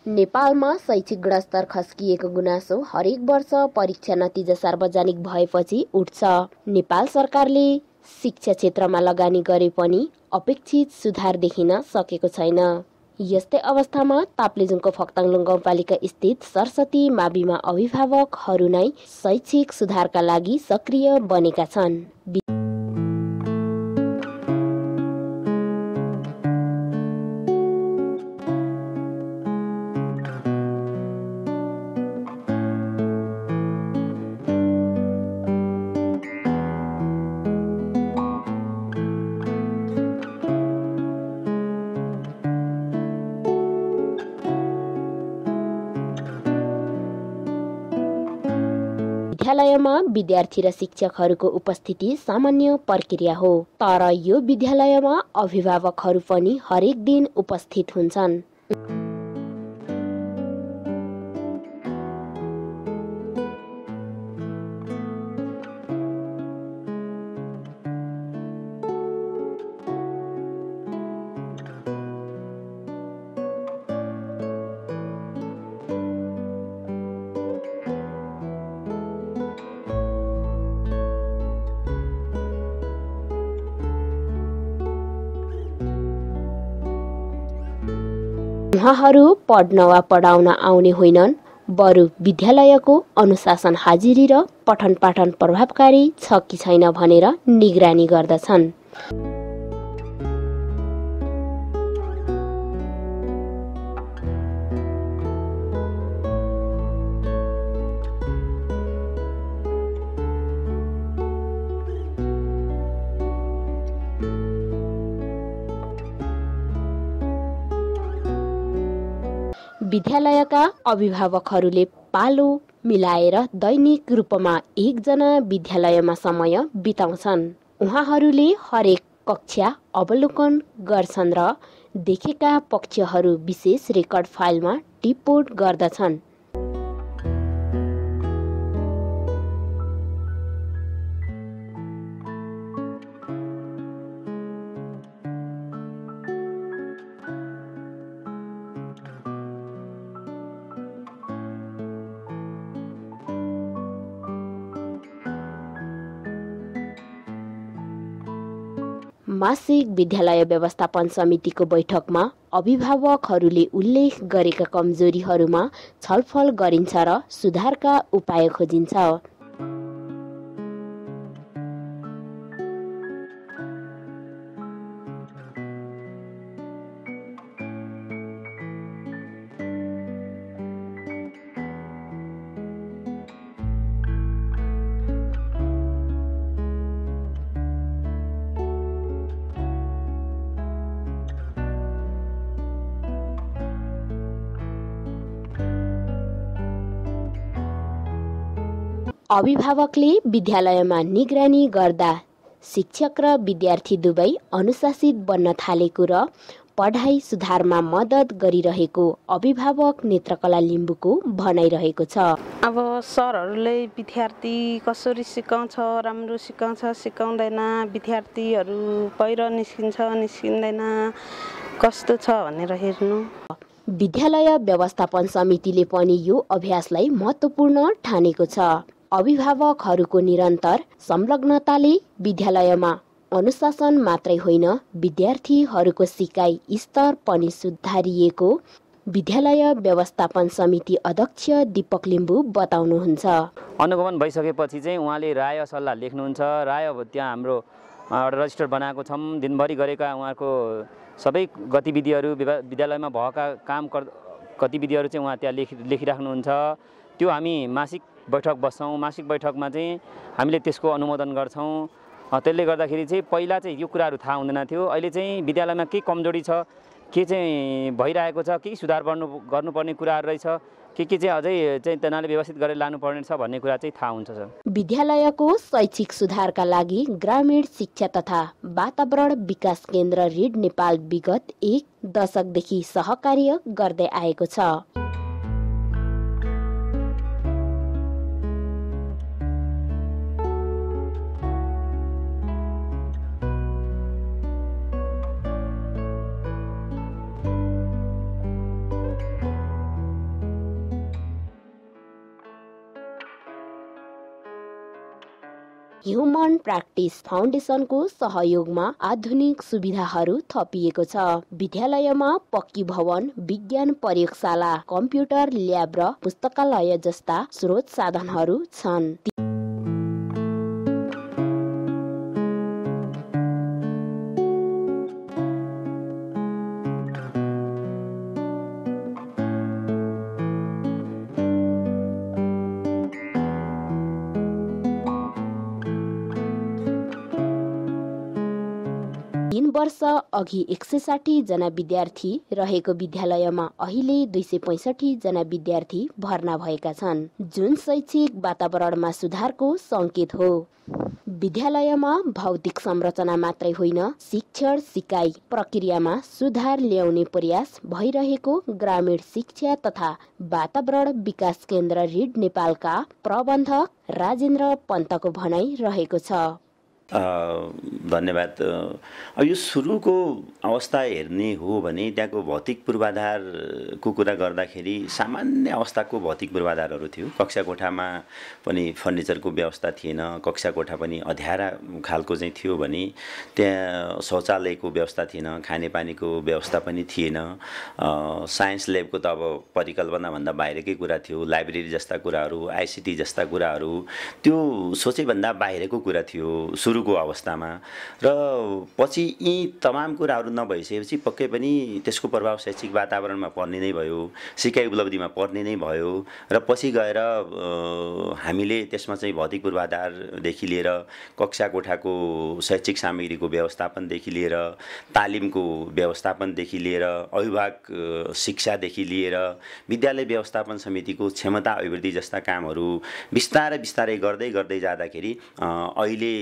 नेपालमा शैक्षिक गुणस्तर खस्किएको गुनासो हरेक वर्ष परीक्षा नतिजा सार्वजनिक भएपछि उठ्छ। नेपाल सरकारले शिक्षा क्षेत्रमा लगानी गरे पनि अपेक्षित सुधार देखिन सकेको छैन। यस्तै अवस्थामा ताप्लेजुङको फक्ताङलुङ गाउँपालिका स्थित सरस्वती माविमा अभिभावकहरू नै शैक्षिक सुधारका लागि सक्रिय बनेका छन्। विद्यालयमा विद्यार्थी र शिक्षकहरूको उपस्थिति सामान्य प्रक्रिया हो, तर यो विद्यालयमा अभिभावकहरू पनि हरेक दिन उपस्थित हुन्छन्। उहाँहरू पढ्न वा पढाउन आउने होइनन्, बरु विद्यालयको अनुशासन हाजिरी र पठन पाठन प्रभावकारी छ कि छैन भनेर निगरानी गर्दछन्। विद्यालयका अभिभावकहरूले पालो मिलाएर दैनिक रूपमा एकजना विद्यालयमा समय बिताउँछन्। उहाँहरूले हरेक कक्षा अवलोकन गर्छन् र देखेका पक्षहरू विशेष रेकर्ड फाइलमा टिपोट गर्दछन्। मासिक विद्यालय व्यवस्थापन समितिको बैठकमा अभिभावकहरूले उल्लेख गरेका कमजोरीहरूमा छलफल गरिन्छ र सुधारका उपाय खोजिन्छ। अभिभावकले विद्यालयमा निगरानी गर्दा शिक्षक र विद्यार्थी दुवै अनुशासित बन्न थालेको र पढाइ सुधारमा मद्दत गरिरहेको अभिभावक नेत्रकला लिम्बुको भनाइरहेको छ। अब सरहरूले विद्यार्थी कसरी सिकाउँछ, राम्रो सिकाउँछ सिकाउँदैन, विद्यार्थीहरू बाहिर निस्किँदैन कस्तो छ भनेर हेर्नु। विद्यालय व्यवस्थापन समितिले पनि यो अभ्यासलाई महत्त्वपूर्ण ठानेको छ। अभिभावकहरूको निरन्तर संलग्नताले विद्यालयमा अनुशासन मात्रै होइन, विद्यार्थीहरूको सिकाइ स्तर पनि सुधारिएको विद्यालय व्यवस्थापन समिति अध्यक्ष दीपक लिम्बु बताउनुहुन्छ। अनुगमन भइसकेपछि चाहिँ उहाँले राय सल्लाह लेख्नुहुन्छ। राय त्यहाँ हाम्रो रजिस्टर बनाएको छौँ। दिनभरि गरेका उहाँको सबै गतिविधिहरू, विद्यालयमा भएका काम गतिविधिहरू चाहिँ उहाँ त्यहाँ लेखिराख्नुहुन्छ। त्यो हामी मासिक बैठक बस्छौँ। मासिक बैठकमा चाहिँ हामीले त्यसको अनुमोदन गर्छौँ। त्यसले गर्दाखेरि चाहिँ पहिला चाहिँ यो कुराहरू थाहा हुँदैन थियो। अहिले चाहिँ विद्यालयमा के कमजोरी छ, के चाहिँ भइरहेको छ, के सुधार गर्नुपर्ने कुराहरू रहेछ, के चाहिँ अझै चाहिँ तनाले व्यवस्थित गरेर लानुपर्ने छ भन्ने कुरा चाहिँ थाहा हुन्छ सर। विद्यालयको शैक्षिक सुधारका लागि ग्रामीण शिक्षा तथा वातावरण विकास केन्द्र रिड नेपाल विगत 1 दशकदेखि सहकार्य गर्दै आएको छ। ह्युमन प्र्याक्टिस फाउन्डेसनको सहयोगमा आधुनिक सुविधाहरू थपिएको छ। विद्यालयमा पक्की भवन, विज्ञान प्रयोगशाला, कम्प्युटर ल्याब र पुस्तकालय जस्ता स्रोत साधनहरू छन्। 3 वर्ष अघि 160 जना विद्यार्थी रहेको विद्यालयमा अहिले 265 जना विद्यार्थी भर्ना भएका छन्, जुन शैक्षिक वातावरणमा सुधारको संकेत हो। विद्यालयमा भौतिक संरचना मात्रै होइन, शिक्षण सिकाइ प्रक्रियामा सुधार ल्याउने प्रयास भइरहेको ग्रामीण शिक्षा तथा वातावरण विकास केन्द्र रिड नेपालका प्रबन्धक राजेन्द्र पन्तको भनाइ रहेको छ। धन्यवाद। यो सुरुको अवस्था हेर्ने हो भने त्यहाँको भौतिक पूर्वाधारको कुरा गर्दाखेरि सामान्य अवस्थाको भौतिक पूर्वाधारहरू थियो। कक्षा कोठामा पनि फर्निचरको व्यवस्था थिएन, कक्षा कोठा पनि अँध्यारा खालको चाहिँ थियो भने त्यहाँ शौचालयको व्यवस्था थिएन, खानेपानीको व्यवस्था पनि थिएन। साइन्स ल्याबको त अब परिकल्पनाभन्दा बाहिरकै कुरा थियो। लाइब्रेरी जस्ता कुराहरू, आइसिटी जस्ता कुराहरू त्यो सोचेभन्दा बाहिरको कुरा थियो सुरुको अवस्थामा। र पछि यी तमाम कुराहरू नभइसकेपछि पक्कै पनि त्यसको प्रभाव शैक्षिक वातावरणमा पर्ने नै भयो, सिकाइ उपलब्धिमा पर्ने नै भयो। र पछि गएर हामीले त्यसमा चाहिँ भौतिक पूर्वाधारदेखि लिएर कक्षा कोठाको शैक्षिक सामग्रीको व्यवस्थापनदेखि लिएर तालिमको व्यवस्थापनदेखि लिएर अभिभावक शिक्षादेखि लिएर विद्यालय व्यवस्थापन समितिको क्षमता अभिवृद्धि जस्ता कामहरू बिस्तारै बिस्तारै गर्दै गर्दै जाँदाखेरि अहिले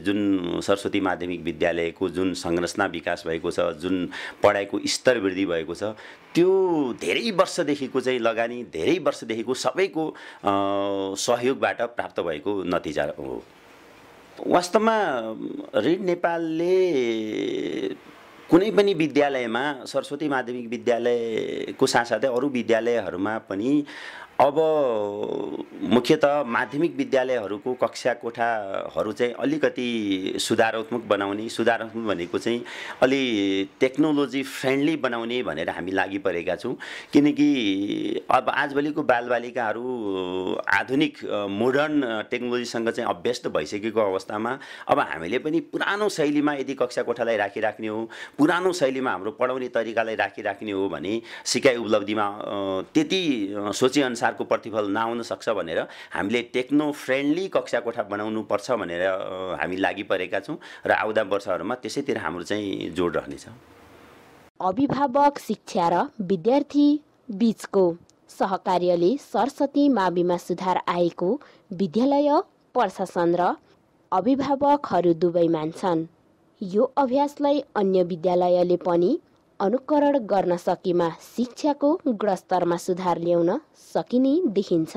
जुन सरस्वती माध्यमिक विद्यालयको जुन संरचना विकास भएको छ, जुन पढाइको स्तर वृद्धि भएको छ, त्यो धेरै वर्षदेखिको चाहिँ लगानी, धेरै वर्षदेखिको सबैको सहयोगबाट प्राप्त भएको नतिजा हो। वास्तवमा रिड नेपालले कुनै पनि विद्यालयमा सरस्वती माध्यमिक विद्यालयको साथसाथै अरू विद्यालयहरूमा पनि अब मुख्यतः माध्यमिक विद्यालयहरूको कक्षा कोठाहरू चाहिँ अलिकति सुधारात्मक बनाउने, सुधारात्मक भनेको चाहिँ अलि टेक्नोलोजी फ्रेन्डली बनाउने भनेर हामी लागि परेका छौँ। किनकि अब आजभोलिको बालबालिकाहरू आधुनिक मोडर्न टेक्नोलोजीसँग चाहिँ अभ्यस्त भइसकेको अवस्थामा अब हामीले पनि पुरानो शैलीमा यदि कक्षा कोठालाई राखिराख्ने हो, पुरानो शैलीमा हाम्रो पढाउने तरिकालाई राखिराख्ने हो भने सिकाइ उपलब्धिमा त्यति सोचेअनुसारको प्रतिफल नआउन सक्छ भनेर हामीले टेक्नो फ्रेन्डली कक्षा कोठा बनाउनु पर्छ भनेर हामी लागि परेका छौँ र आउँदा वर्षहरूमा त्यसैतिर हाम्रो चाहिँ जोड रहनेछ। अभिभावक शिक्षा र विद्यार्थी बीचको सहकार्यले सरस्वती माविमा सुधार आएको विद्यालय प्रशासन र अभिभावकहरू दुवै मान्छन्। यो अभ्यासलाई अन्य विद्यालयले पनि अनुकरण गर्न सकेमा शिक्षाको गुणस्तरमा सुधार ल्याउन सकिने देखिन्छ।